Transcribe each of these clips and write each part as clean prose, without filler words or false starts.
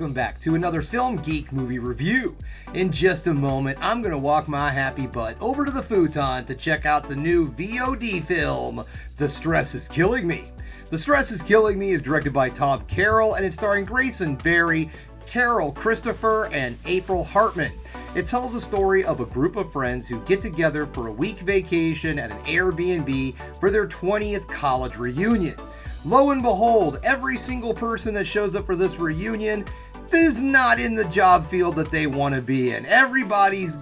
welcome back to another Film Geek movie review. In just a moment, I'm going to walk my happy butt over to the futon to check out the new VOD film, The Stress Is Killing Me. The Stress Is Killing Me is directed by Tom Carroll and it's starring Grayson Barry, Carol Christopher, and April Hartman. It tells the story of a group of friends who get together for a week vacation at an Airbnb for their 20th college reunion. Lo and behold, every single person that shows up for this reunion is not in the job field that they want to be in. Everybody's,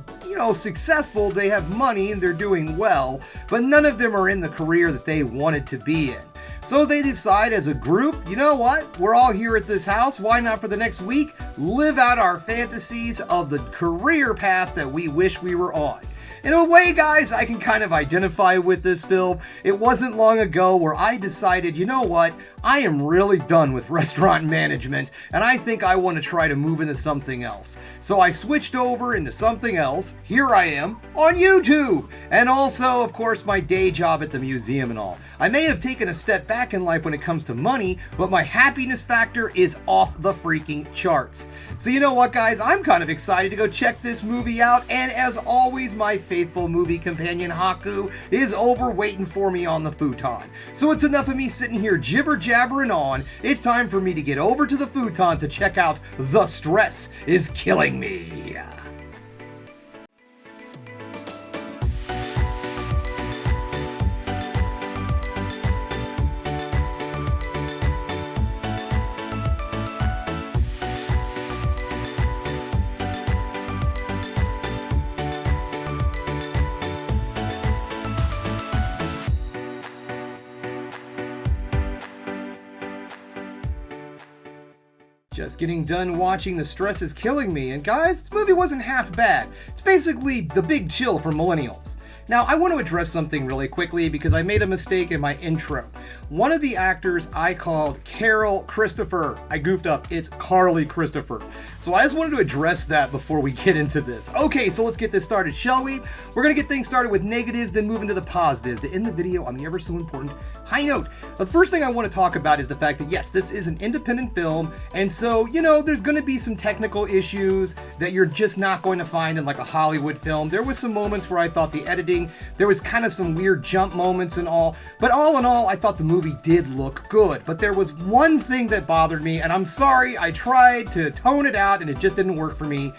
successful, they have money, and they're doing well, but none of them are in the career that they wanted to be in. So they decide as a group, you know what, we're all here at this house, why not for the next week live out our fantasies of the career path that we wish we were on. In a way, guys, I can kind of identify with this film. It wasn't long ago where I decided, you know what, I am really done with restaurant management, and I think I want to try to move into something else. So I switched over into something else. Here I am on YouTube, and also, of course, my day job at the museum and all. I may have taken a step back in life when it comes to money, but my happiness factor is off the freaking charts. So you know what, guys, I'm kind of excited to go check this movie out, and as always, my faithful movie companion Haku is over waiting for me on the futon. So it's enough of me sitting here jibber-jabbering on. It's time for me to get over to the futon to check out The Stress Is Killing Me. Just getting done watching The Stress Is Killing Me, and guys, this movie wasn't half bad. It's basically The Big Chill for millennials. Now, I want to address something really quickly because I made a mistake in my intro. One of the actors I called Carol Christopher. I goofed up, it's Carly Christopher. So I just wanted to address that before we get into this. Okay, so let's get this started, shall we? We're going to get things started with negatives, then move into the positives to end the video on the ever so important high note. The first thing I want to talk about is the fact that yes, this is an independent film, and so, there's going to be some technical issues that you're just not going to find in like a Hollywood film. There was some moments where I thought the editing, there was kind of some weird jump moments and all, but all in all, I thought the movie did look good. But there was one thing that bothered me, and I'm sorry, I tried to tone it out and it just didn't work for me.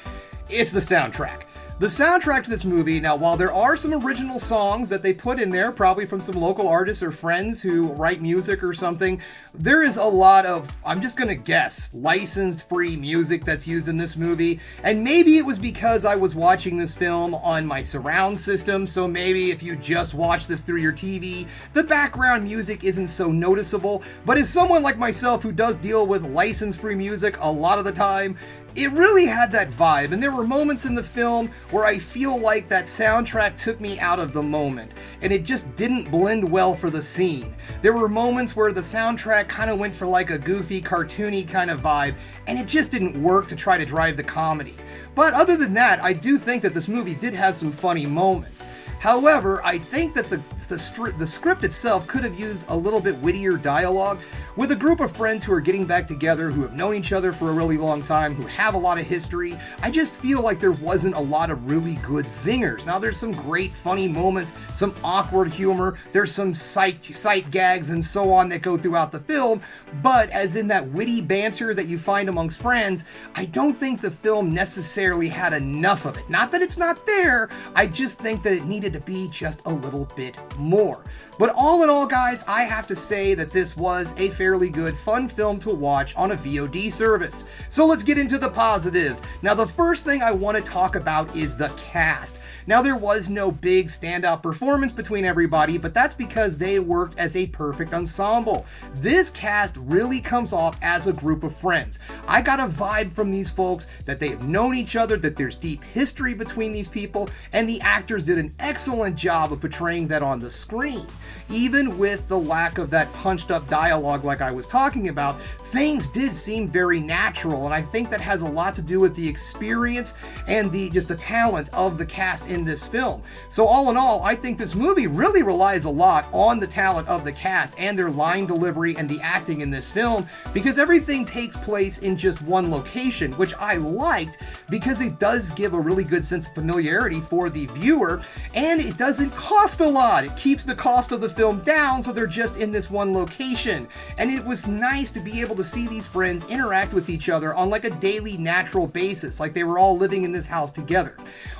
It's the soundtrack. The soundtrack to this movie, now while there are some original songs that they put in there, probably from some local artists or friends who write music or something, there is a lot of, I'm just gonna guess, licensed free music that's used in this movie. And maybe it was because I was watching this film on my surround system, so maybe if you just watch this through your TV, the background music isn't so noticeable. But as someone like myself who does deal with license free music a lot of the time, it really had that vibe, and there were moments in the film where I feel like that soundtrack took me out of the moment, and it just didn't blend well for the scene. There were moments where the soundtrack kind of went for like a goofy, cartoony kind of vibe, and it just didn't work to try to drive the comedy. But other than that, I do think that this movie did have some funny moments. However, I think that the script itself could have used a little bit wittier dialogue. With a group of friends who are getting back together, who have known each other for a really long time, who have a lot of history, I just feel like there wasn't a lot of really good zingers. Now, there's some great funny moments, some awkward humor, there's some sight gags and so on that go throughout the film, but as in that witty banter that you find amongst friends, I don't think the film necessarily had enough of it. Not that it's not there, I just think that it needed to be just a little bit more. But all in all, guys, I have to say that this was a fairly good, fun film to watch on a VOD service. So let's get into the positives. Now, the first thing I want to talk about is the cast. Now, there was no big standout performance between everybody, but that's because they worked as a perfect ensemble. This cast really comes off as a group of friends. I got a vibe from these folks that they have known each other, that there's deep history between these people, and the actors did an excellent job of portraying that on the screen. Even with the lack of that punched up dialogue like I was talking about, things did seem very natural, and I think that has a lot to do with the experience and just the talent of the cast in this film. So all in all, I think this movie really relies a lot on the talent of the cast and their line delivery and the acting in this film, because everything takes place in just one location, which I liked because it does give a really good sense of familiarity for the viewer, and it doesn't cost a lot. It keeps the cost of the film down, so they're just in this one location. And it was nice to be able to see these friends interact with each other on like a daily, natural basis, like they were all living in this house together.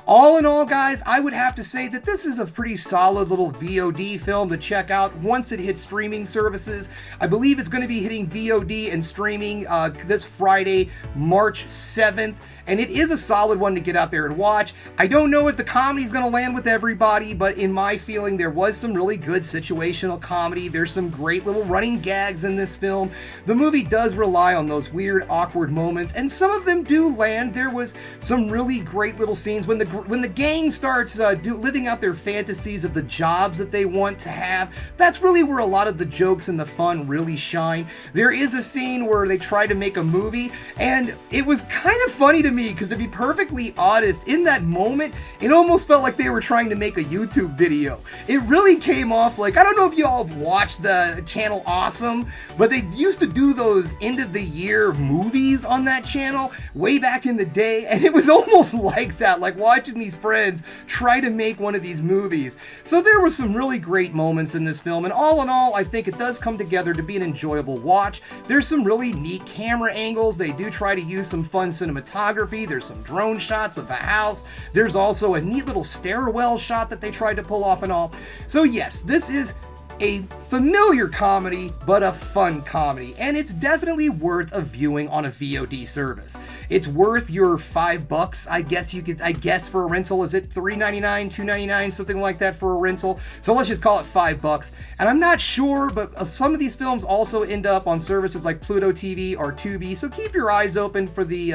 All in all, guys, I would have to say that this is a pretty solid little VOD film to check out once it hits streaming services. I believe it's going to be hitting VOD and streaming this Friday, March 7th. And it is a solid one to get out there and watch. I don't know if the comedy is going to land with everybody, but in my feeling, there was some really good situational comedy. There's some great little running gags in this film. The movie does rely on those weird, awkward moments, and some of them do land. There was some really great little scenes when the gang starts living out their fantasies of the jobs that they want to have. That's really where a lot of the jokes and the fun really shine. There is a scene where they try to make a movie, and it was kind of funny to me, because to be perfectly honest, in that moment, it almost felt like they were trying to make a YouTube video. It really came off like, I don't know if you all watched the channel Awesome, but they used to do those end of the year movies on that channel way back in the day, and it was almost like that, like watching these friends try to make one of these movies. So there were some really great moments in this film, and all in all, I think it does come together to be an enjoyable watch. There's some really neat camera angles. They do try to use some fun cinematography. There's some drone shots of the house. There's also a neat little stairwell shot that they tried to pull off and all. So yes, this is a familiar comedy, but a fun comedy, and it's definitely worth a viewing on a VOD service. It's worth your $5, I guess for a rental. Is it $3.99, $2.99, something like that for a rental? So let's just call it $5. And I'm not sure, but some of these films also end up on services like Pluto TV or Tubi, so keep your eyes open for the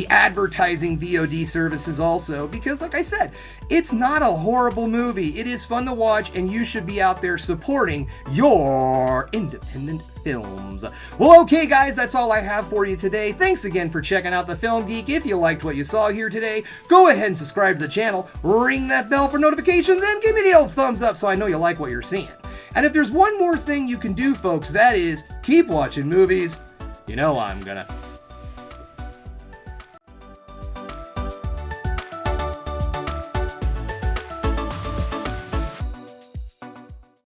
advertising VOD services also, because like I said, it's not a horrible movie. It is fun to watch, and you should be out there supporting your independent films. Well, okay guys, that's all I have for you today. Thanks again for checking out the Film Geek. If you liked what you saw here today, go ahead and subscribe to the channel, ring that bell for notifications, and give me the old thumbs up so I know you like what you're seeing. And if there's one more thing you can do, folks, that is keep watching movies. You know I'm gonna.